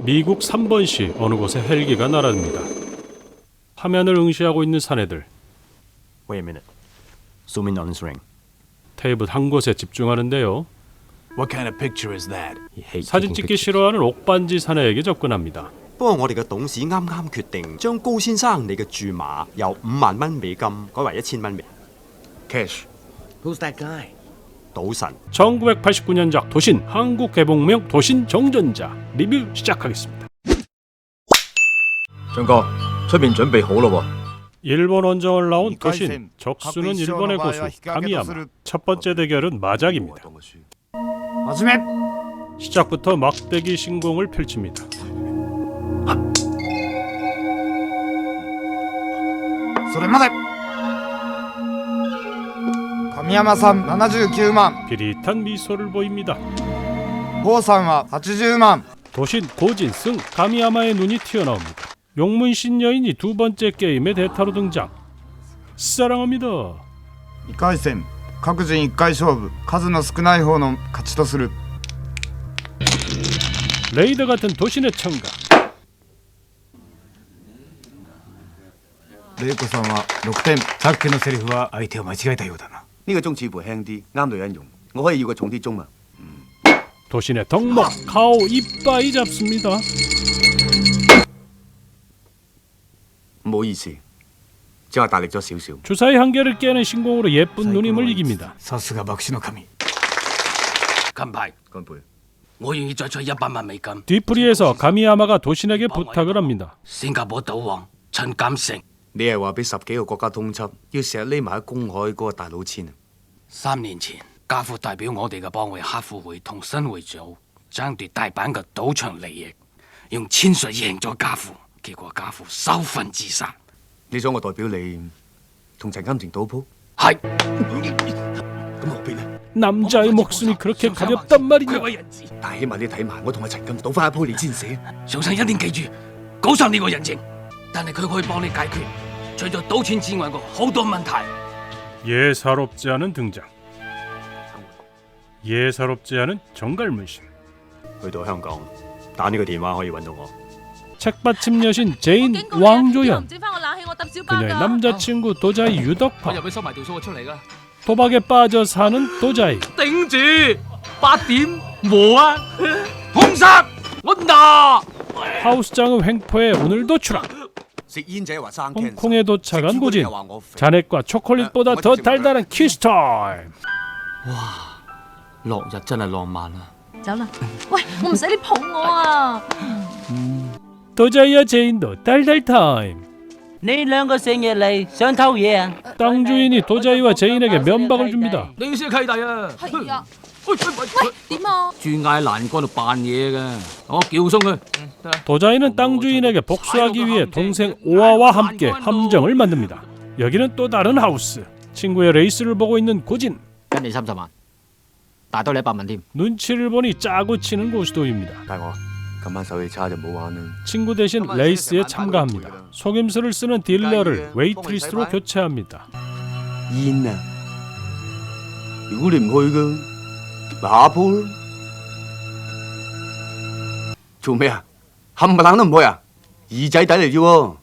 미국 3번시 어느 곳에 헬기가 날아듭니다. 화면을 응시하고 있는 사내들. Wait a minute. Zoom in on this ring. 테이블 한 곳에 집중하는데요. What kind of picture is that? He hates 사진 taking 찍기 pictures. 싫어하는 옥반지 사내에게 접근합니다. 不過我哋嘅董事啱啱決定將高先生你嘅注碼由50,000蚊美金改為1000蚊美 Cash. Who's that guy? 賭神。 1989년작 도신, 한국 개봉명 도신 정전자 리뷰 시작하겠습니다. 張哥，出面準備好咯喎。 일본 원정을 나온 도신, 이카이센, 적수는 각부 일본의 이시오노바와 고수 히카게 가미야마. 도스를- 첫 번째 대결은 마작입니다. 始め 시작부터 막대기 신공을 펼칩니다. それまで神山さん79万 비릿한 미소를 보입니다. 郷さんは80万 도신, 고진, 승, 가미야마의 눈이 튀어나옵니다. 용문신 여인이 두 번째 게임의 대타로 등장. 사랑합니다. 2回戦各人1回勝負数の少ない方の勝ちとする 레이더 같은 도신의 청각. 玲子さんは6点さっきのセリフは相手を間違えたようだな。呢個鐘似乎輕啲，啱女人用。我可以要個重啲鐘嘛？ 도신의 덕목 카오 이빠이 잡습니다. 唔好意思，只係大力咗少少。 주사의 한계를 깨는 신공으로 예쁜 누님을 이깁니다. さすが幕士の神。近排乾杯！我願意再出100萬美金。 뒤풀이에서 가미야마가 도신에게 부탁을 합니다. 新加坡賭王陳錦成你係話俾10幾個國家通緝，要成日匿埋喺公海嗰個大佬簽啊？ 3年前，家父代表我哋嘅幫會黑富會同新會組爭奪大阪嘅賭場利益，用千術贏咗家父，結果家父收份自殺。你想我代表你同陳金城賭鋪？係，咁何必呢？ 남자의 목숨이 그렇게 가볍단 말이냐. 但係起碼你睇埋我同阿陳金賭翻一鋪你先死。上生一定記住高尚呢個人情，但係佢可以幫你解決除咗賭錢之外嘅好多問題。 예사롭지 않은 등장. 예사롭지 않은 정갈문신. 去到香港打呢個電話可以揾到我。 책받침 여신 제인 왕조연. 그녀의 남자친구 도자이 유덕화. 俾收埋條數出嚟㗎。 도박에 빠져 사는 도자이. 頂住8點和啊！兇殺온다! 하우스장의 횡포에 오늘도 추락. 食煙者話生 cancer， 홍콩에 도착한 고진. 又話我肥。 잔액과 초콜릿보다 더 달달한 키스타임. 落日真係浪漫啊！走啦！喂，我唔使你抱我啊！ 도자이와 제인도 달달 타임. 你兩個成日嚟想偷嘢啊？ 땅 주인이 도자이와 제인에게 면박을 줍니다. 你先契弟啊！係啊，喂，點啊？住嗌欄杆度扮嘢㗎，我叫鬆佢。 도자이는 땅 주인에게 복수하기 위해 동생 오아와 함께 함정을 만듭니다. 여기는 또 다른 하우스. 친구의 레이스를 보고 있는 고진. 跟你30萬，大多你100萬添。 눈치를 보니 짜고 치는 고수도입니다. 大我今晚手氣差就唔好玩啦。 친구 대신 레이스에 참가합니다. 속임수를 쓰는 딜러를 웨이트리스로 교체합니다. 煙啊！如果你唔去嘅，咪下鋪咯。做咩啊？冚唪唥都唔去啊？二仔底嚟啫喎。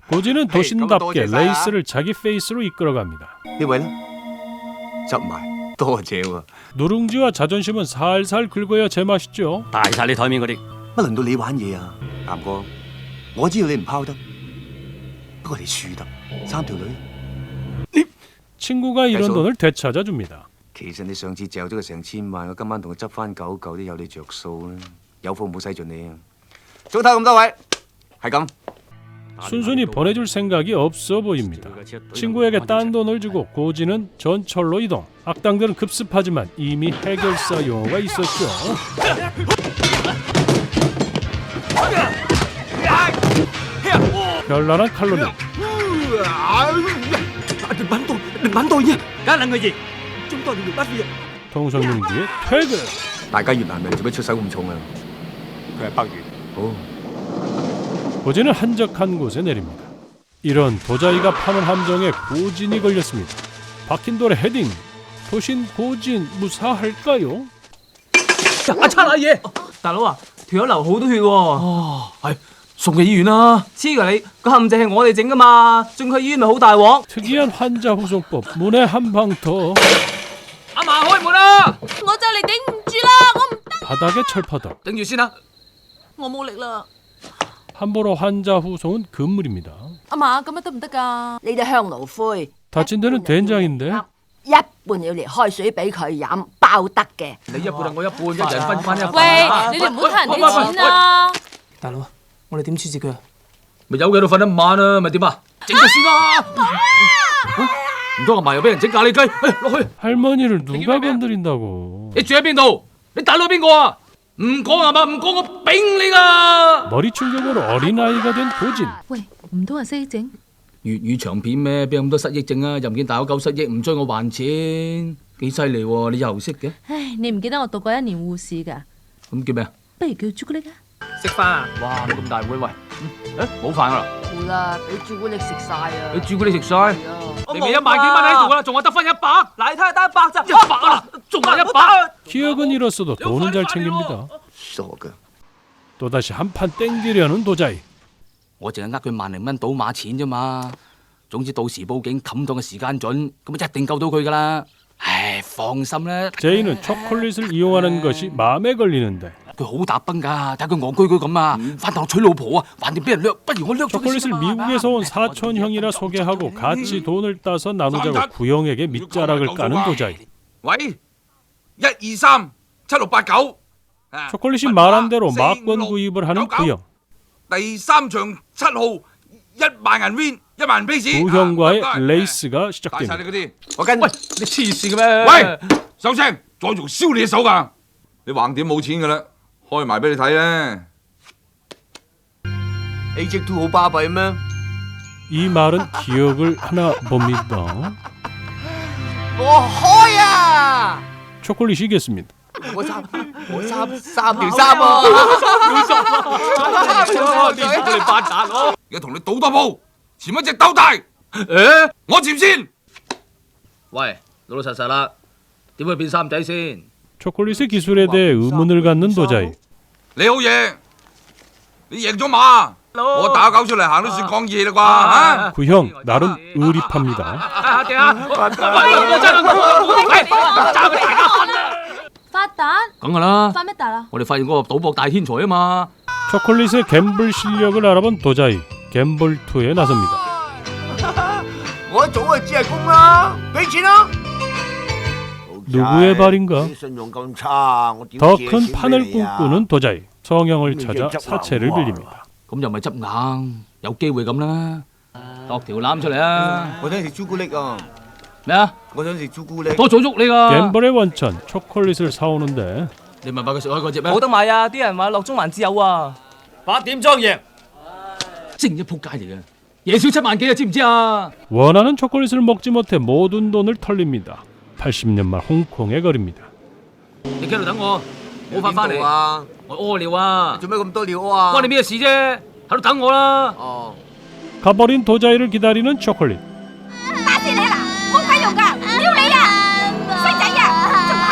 고진은 도신답게 레이스를 자기 페이스로 이끌어갑니다. 呢位呢？執埋，多謝喎。 누룽지와 자존심은 살살 긁어야 제맛이죠. 大晒你台面嗰啲。乜輪到你玩嘢啊？岩哥，我知道你唔拋得，不過你輸得。3條女。 친구가 잃은 돈을 되찾아줍니다. 其實你上次嚼咗佢成千萬，我今晚同佢執翻9嚿都有你着數啦。有貨冇使盡你啊！早唞咁多位，係咁。 순순히 보내줄 생각이 없어 보입니다. 친구에게 딴 돈을 주고 고진은 전철로 이동. 악당들은 급습하지만 이미 해결사 용어가 있었죠. 별난한 칼로리. 揾到嘢，梗係佢嘢，中多條不嘢。 통성명기의 퇴근. 大家越南人做咩出手咁重啊？佢係北越。哦， 고진은 한적한 곳에 내립니다. 이런 도자이가 파는 함정에 고진이 걸렸습니다. 박힌 돌에 헤딩. 도신 고진 무사할까요? 打親阿爺，大佬啊！條友流好多血喎。哦，係送去醫院啦。黐㗎你，個陷阱係我哋整㗎嘛，送去醫院咪好大鑊。 특이한 환자 후송법. 문에 한 방 더. 阿嫲開門啦！我就嚟頂唔住啦，我唔得， 바닥에 철퍼덕. 頂住先啦。我冇力啦。 함부로 환자 후송은 금물입니다. 阿嫲咁樣得唔得㗎？呢啲香爐灰 다친 데는 된장인데 一半要嚟開水俾佢飲，包得嘅。你一半啊，我一半，一人分翻一半。喂，你哋唔好貪人哋錢啊！大佬，我哋點處置佢啊？咪有嘅度瞓一晚啊，咪點啊？整咗先啦！唔通阿嫲又俾人整咖喱雞？落去！ 할머니를 누가 건드린다고. 你住喺邊度？你大佬邊個啊？唔講係嘛？唔講我丙你噶！ 머리 충격으로 어린아이가 된 도진. 喂，唔通係失憶症？粵語長片咩？邊有咁多失憶症啊？又唔見大有狗失憶，唔追我還錢，幾犀利喎！你又識嘅？唉，你唔記得我讀過1年護士㗎？咁叫咩啊？不如叫朱古力啊！食飯啊！哇！你咁大碗喂，冇飯噶啦！好啦，俾朱古力食晒啊！你朱古力食晒，明明1萬幾蚊喺度啦，仲話得翻100，嗱你睇下得100咋？100啊，仲話100。 기억은 잃었어도 돈은 잘 챙깁니다. 傻㗎。 또다시 한판 땡기려는 도자이. 我淨係呃佢萬零蚊賭馬錢啫嘛。總之到時報警冚檔嘅時間準，咁一定救到佢噶啦。唉，放心啦。 제이는 초콜릿을 이용하는 것이 마음에 걸리는데 佢好打崩㗎，睇佢戇居居咁啊，翻大陸娶老婆啊，橫掂俾人掠，不如我掠咗佢先 초콜릿을 啊。 미국에서 온 사촌 형이라 소개하고 같이 돈을 따서 나누자고 구형에게 밑자락을 까는 도자이. 喂，1、2、3、7、6、8、9。 초콜릿이 말한 대로 막권 구입을 하는 구형. 第3場7號1萬銀 win，1萬飛士。 구형과의 레이스가 帶晒 시작됩니다. 你嗰啲，我跟。喂，你黐線嘅咩？喂，收聲，再仲燒你隻手㗎！你橫掂冇錢㗎啦，開埋俾你睇啦。AJ2 好巴閉咩？ 이 말은 기억을 하나 봅니다. 我開啊！ 초콜릿이겠습니다. 我三條衫啊！而家同你賭多鋪，潛一隻鬥大。我潛先。喂，老老實實啦，點會變三仔先？ 초콜릿의 기술에 대해 의문을 갖는 도자이. 你好嘢，你贏咗馬，我打狗出嚟行都算講嘢啦啩？ 구형 나름 의리파입니다. 啊爹啊！我真係揸佢大家分啊！ 發達？梗係啦， 發咩達啊？ 我哋發現嗰個賭博大天才啊嘛。 초콜릿의 갬블 실력을 알아본 도자이. 갬블2에 나섭니다. 我早就只係公啦，俾錢啦。 누구의 발인가? 信用咁差，我點 더 借 큰 錢 판을 俾你啊？ 꿈꾸는 도자이. 성형을 찾아 사채를 빌립니다. 咁又咪執硬，有機會咁啦，度條攬出嚟啊！我想食朱古力啊！咩啊？我想食朱古力。多早喐你噶！ 갬블의 원천 초콜릿을 사오는데 你咪係佢食開嗰隻咩？冇得買啊！啲人話落中環至有啊！8點裝贏，正一仆街嚟嘅，夜少7萬幾啊，知唔知啊？ 원하는 초콜릿을 먹지 못해 모든 돈을 털립니다. 80년 말 홍콩의 거리입니다. 你喺度等我，冇法翻嚟啊！我屙尿啊！做咩咁多尿啊？關你咩事啫？喺度等我啦！哦， 가버린 도자이를 기다리는 초콜릿. 打死你啦！冇鬼用㗎，撩你啊！衰仔啊，仲下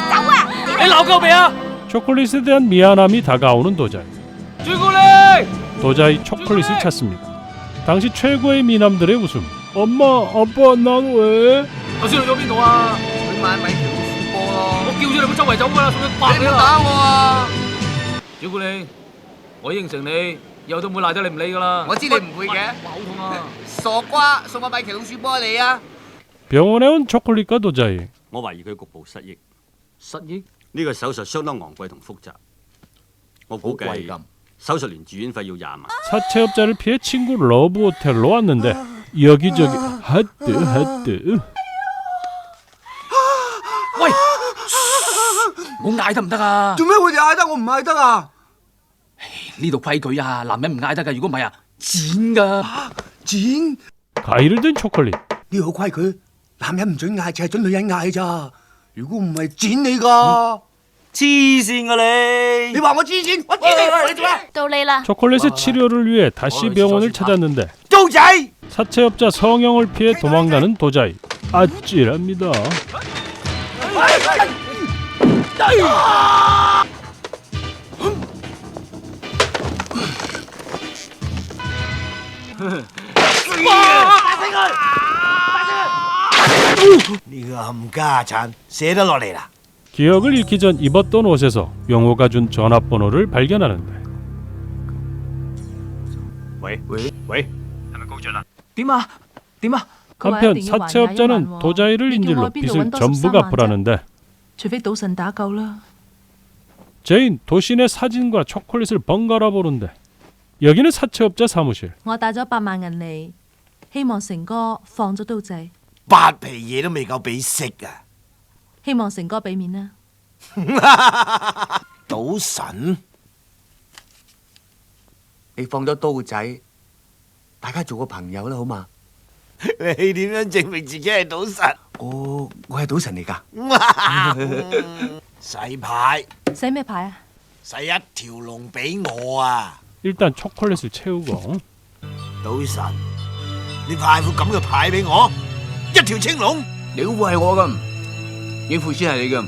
走啊！你鬧夠未啊？ 초콜릿에 대한 미안함이 다가오는 도자이. 朱古力！ 도자이 초콜릿을 찾습니다. 당시 최고의 미남들의 웃음. 엄마, 아빠, 난 왜? 頭先去咗邊度啊？去買米奇老鼠波咯。我叫咗你唔好周圍走㗎啦，送佢白你唔好你啦！打我啊！朱古力，我應承你，以後都唔會賴得你唔理噶啦。我知你唔會嘅。哇，好痛啊！傻瓜，送個米奇老鼠波你啊！ 병원에 온 초콜릿과 도자이. 我懷疑佢局部失憶。失憶？呢個手術相當昂貴同複雜，我估計手術連住院費要20萬。 사채업자를 피해 친구 러브 호텔로 왔는데 여기저기 핫뜨. 喂，唔好嗌得唔得啊？做咩我哋嗌得，我唔嗌得啊？呢度規矩啊，男人唔嗌得噶，如果唔係啊，剪噶。剪？ 가위를 든 초콜릿. 呢個規矩，男人唔准嗌，淨係准女人嗌咋。如果唔係剪你噶。黐線噶你！你話我黐線，我剪你，你做咩？到你啦！ 초콜릿의 치료를 위해 다시 병원을 찾았는데 租仔！ 사채업자 성형을 피해 도망가는 도자이. 아찔합니다. 呢個冚家產寫得落嚟啦。 기억을 잃기 전 입었던 옷에서 용호가 준 전화번호를 발견하는데 한편 사채업자는 도자이를 인질로 빚을 전부 갚으라는데 제인 도신의 사진과 초콜릿을 번갈아 보는데 여기는 사채업자 사무실. 我帶咗8萬銀嚟，希望成哥放咗刀仔， 8皮嘢都未夠俾食啊！ 希望成哥俾面啦。 賭神，你放咗刀仔，大家做個朋友啦，好嘛？你點樣證明自己係賭神？我係賭神嚟㗎。洗牌，洗咩牌啊？洗一條龍俾我啊！ 일단 초콜릿을 채우고 賭神，你派副咁嘅牌俾我，一條青龍。你嗰副係我㗎，呢副先係你㗎。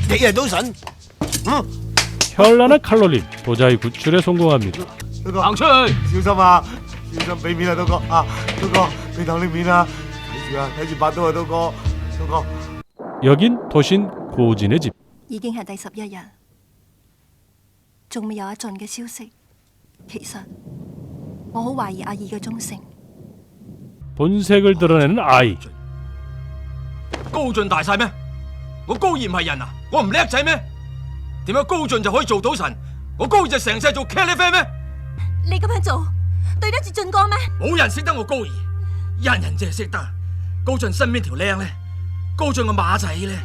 你係賭神， 현란한 칼로리 도자이 구출에 성공합니다. 行出去！ 小心啊！小心俾面啊，刀哥啊，刀哥俾頭你面啊！睇住啊，睇住把刀啊，刀哥，刀哥。 여긴 도신 고진의 집. 已經係第11日，仲未有阿俊嘅消息。其實我好懷疑阿二嘅忠誠。 본색을 드러내는 아이. 高進大晒咩？我高二唔係人啊！我唔叻仔咩？點解高進就可以做到神？我高二就成世做茄喱啡咩？你咁樣做對得住俊哥咩？冇人識得我高二，人人淨係識得高進身邊條靚咧，高進個馬仔咧。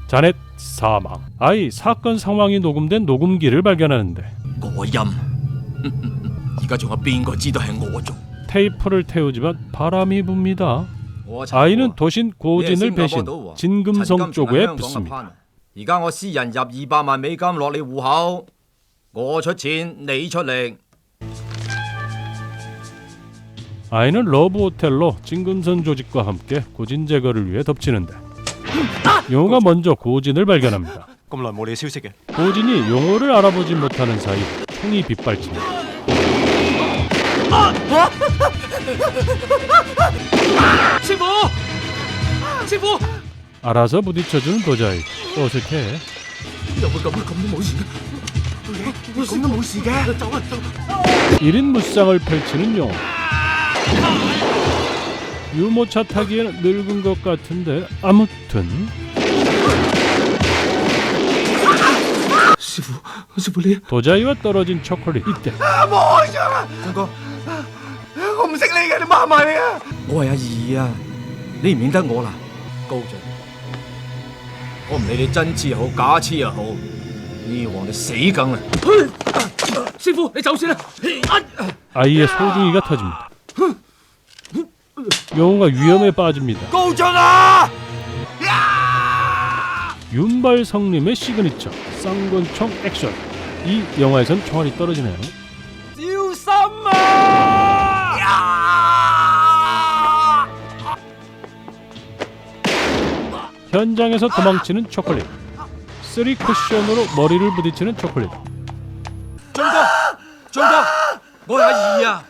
자넷 사망. 아이 사건 상황이 녹음된 녹음기를 발견하는데 我陰，而家仲有邊個知道係我做？ 테이프를 태우지만 바람이 붑니다. 아이는 도신 고진을 배신 진금성 쪽에 붙습니다. 而家我私人入200萬美金落你戶口，我出錢，你出力。 아이는 러브 호텔로 진금성 조직과 함께 고진 제거를 위해 덮치는데 용호가 먼저 고진을 발견합니다. 咁耐冇你消息嘅。 고진이 용호를 알아보지 못하는 사이 총이 빗발칩니다. 師傅，師傅， 알아서 부딪혀주는 도자이. 또 어색해. 有冇咁都冇事嘅？咁都冇事嘅？走啊走！ 1인 무쌍을 펼치는 용호. 유모차 타기에는 늙은 것 같은데 아무튼 師傅，師傅你 도자이와 떨어진 초콜릿 이때 冇開槍啊！俊哥，我唔識你嘅，你媽埋你啊！我係阿二啊，你唔認得我啦，高進。我唔理你真黐又好，假黐又好，呢鑊你死梗啊！師傅你走先啦！ 아이의 소중이가 터집니다. 용호가 위험에 빠집니다. 高進啊！ 윤발 성님의 시그니처 쌍권총 액션. 이 영화에선 총알이 떨어지네요. 小心啊！ 현장에서 도망치는 초콜릿. 3 쿠션으로 머리를 부딪히는 초콜릿. 俊哥，俊哥，我係阿二啊！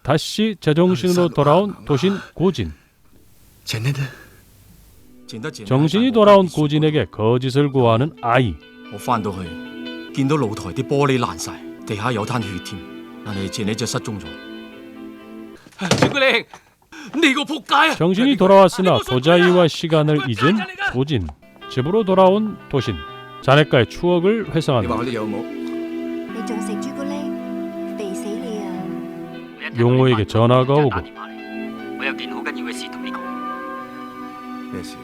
다시 제정신으로 돌아온 도신 고진. 정신이 돌아온 고진에게 거짓을 고하는 아이. 我翻到去見到露台啲玻璃爛晒，地下有灘血添，但係前你就失蹤咗。朱古力，你個仆街啊！ 정신이 돌아왔으나 도자이와 시간을 잊은 고진. 집으로 돌아온 도신. 자네과의 추억을 회상합니다. 你仲食朱古力？肥死你啊！ 용호에게 전화가 오고 我有件好緊要嘅事同你講。咩事？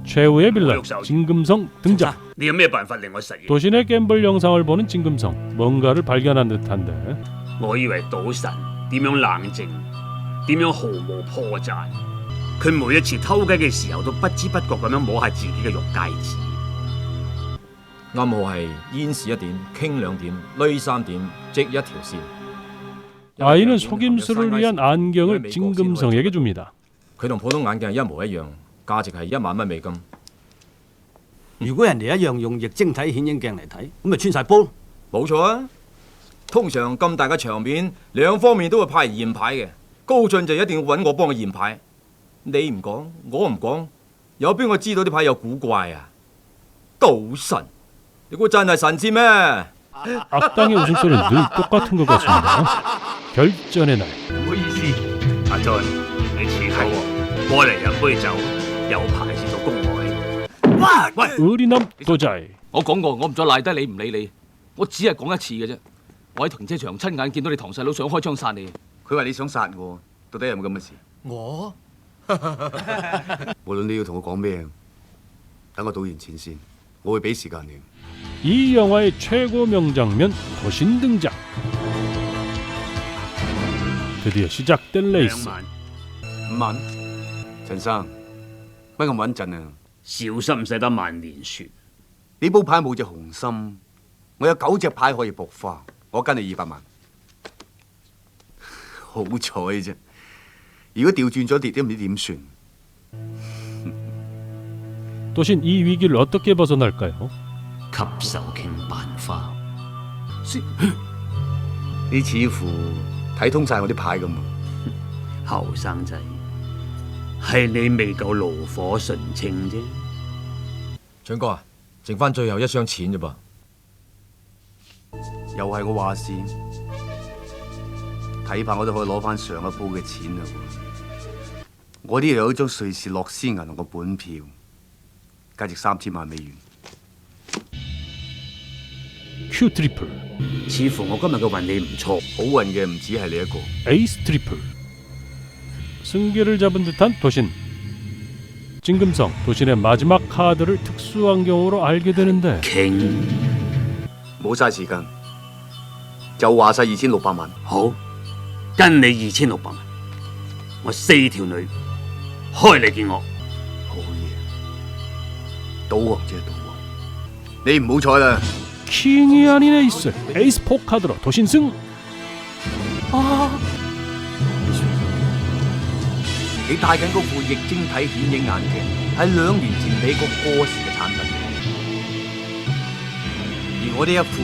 최후의 빌런 진금성 등장. 你有咩辦法令我實現？ 도신의 갬블 영상을 보는 진금성. 뭔가를 발견한 듯한데 我以為賭神點樣冷靜，點樣毫無破綻。佢每一次偷雞嘅時候，都不知不覺咁樣摸下自己嘅玉戒指。暗號係煙視1點，傾2點，累3點，即一條線。 아이는 속임수를 위한 안경을 진금성에게 줍니다. 佢同普通眼鏡係一模一樣，價值係1萬蚊美金。如果人哋一樣用液晶體顯影鏡嚟睇，咁咪穿晒煲。冇錯啊！通常咁大嘅場面，兩方面都會派人驗牌嘅。高進就一定要揾我幫佢驗牌。你唔講，我唔講，有邊個知道啲牌有古怪啊？賭神，你估真係神仙咩？ 악당의 웃음소리는 늘 똑같은 것 같습니다. 결전의 날. 唔好意思，阿俊，你遲到喎，過嚟飲杯酒，有排先到公海。喂， 의리남 도자이. 我講過，我唔再賴低你，唔理你。我只係講一次嘅啫。我喺停車場親眼見到你堂細佬想開槍殺你。佢話你想殺我，到底有冇咁嘅事？我無論你要同我講咩，等我賭完錢先，我會俾時間你。 이 영화의 최고 명장면 도신 등장. 드디어 시작된 레이스. 5萬，陳生，乜咁穩陣啊？小心唔使得萬年船。你鋪牌冇隻紅心，我有9隻牌可以博花，我跟你200萬。好彩啫，如果調轉咗跌都唔知點算。 도신 이 위기를 어떻게 벗어날까요? 吸手傾班花，你似乎睇通晒我啲牌咁啊！後生仔，係你未夠爐火純青啫。俊哥啊，剩翻最後一箱錢啫噃。又係我話事，睇怕我都可以攞翻上一鋪嘅錢啦喎！我呢度有一張瑞士洛斯銀行嘅本票，價值3000萬美元。 Q 트리플. 似乎我今日嘅運氣唔錯，好運嘅唔止係你一個。에이스 트리플. 승기를 잡은 듯한 도신. 진금성 도신의 마지막 카드를 특수 환경으로 알게 되는데. 冇嘥時間，就話晒2600萬。好，跟你2600萬，我4條女開你見我。好嘢，賭王啫賭王，你唔好彩啦。 킹이 아닌 에이스. 에이스 4카드로 도신 승.你戴緊嗰副液晶體顯影眼鏡係2年前美國過時嘅產品，而我呢一副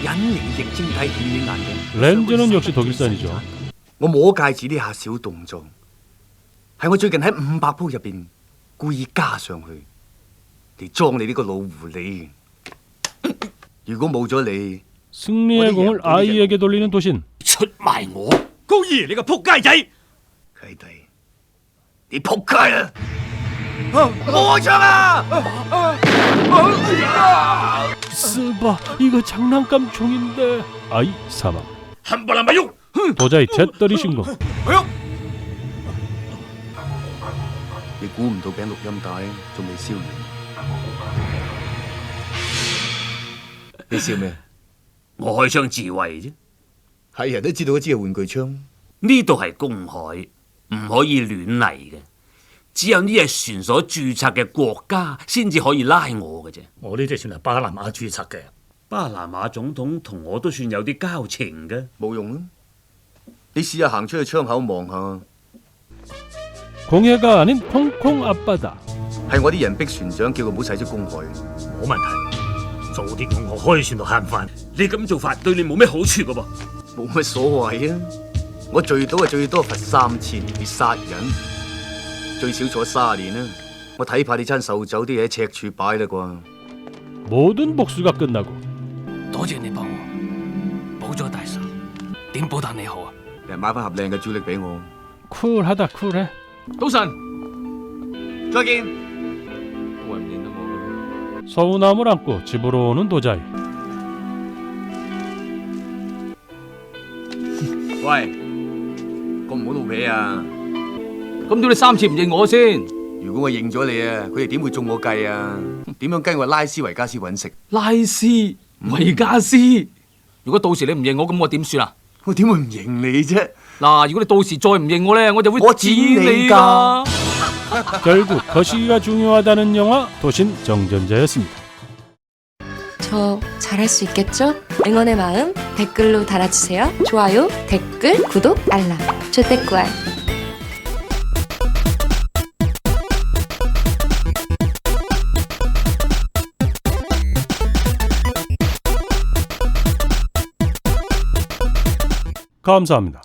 隱形液晶體顯影眼鏡 렌즈는 역시 독일산이죠. 我摸戒指呢下小動作係我最近喺500鋪入邊故意加上去嚟裝你呢個老狐狸。 如果冇咗你， 승리의 공을 아이에게 돌리는 도신. 出賣我，高二，你個仆街仔！契弟，你仆街啦！冇開槍啊！ 스바 이거 장난감 총인데. 아이 사망. 한 번 안 봐요. 도자이 재떨이 신고. 你估唔到餅錄音帶仲未燒完。 你笑咩？我開槍自衛啫。係人都知道嗰支係玩具槍。呢度係公海，唔可以亂嚟嘅。只有呢隻船所註冊嘅國家先至可以拉我嘅啫。我呢隻船係巴拿馬註冊嘅。巴拿馬總統同我都算有啲交情嘅。冇用啦，你試下行出去窗口望下。 공해가 아닌 콩콩 앞바다. 係我啲人逼船長叫佢唔好駛出公海。冇問題。 早啲用我開船度慳飯，你咁做法對你冇咩好處噶噃？冇乜所謂啊！我最多罰3000，你殺人最少坐30年啦。我睇怕你餐壽酒啲嘢喺赤柱擺啦啩。 모든 복수가 끝나고. 多謝你幫我，保咗大仇。點報答你好啊？人買翻盒靚嘅朱力俾我。 쿨하다 쿨해. 賭神，再見。 서운함을 안고 집으로 오는 도자이. 喂，咁唔好老味啊！咁點你3次唔認我先？如果我認咗你啊，佢哋點會中我計啊？點樣跟我拉斯維加斯揾食？拉斯維加斯，如果到時你唔認我，咁我點算啊？我點會唔認你啫？嗱，如果你到時再唔認我咧，我就會剪你噶。 결국 거시기가 중요하다는 영화 도신 정전자였습니다. 저 잘할 수 있겠죠? 응원의 마음 댓글로 달아주세요. 좋아요, 댓글, 구독, 알람. 조댓구알. 감사합니다.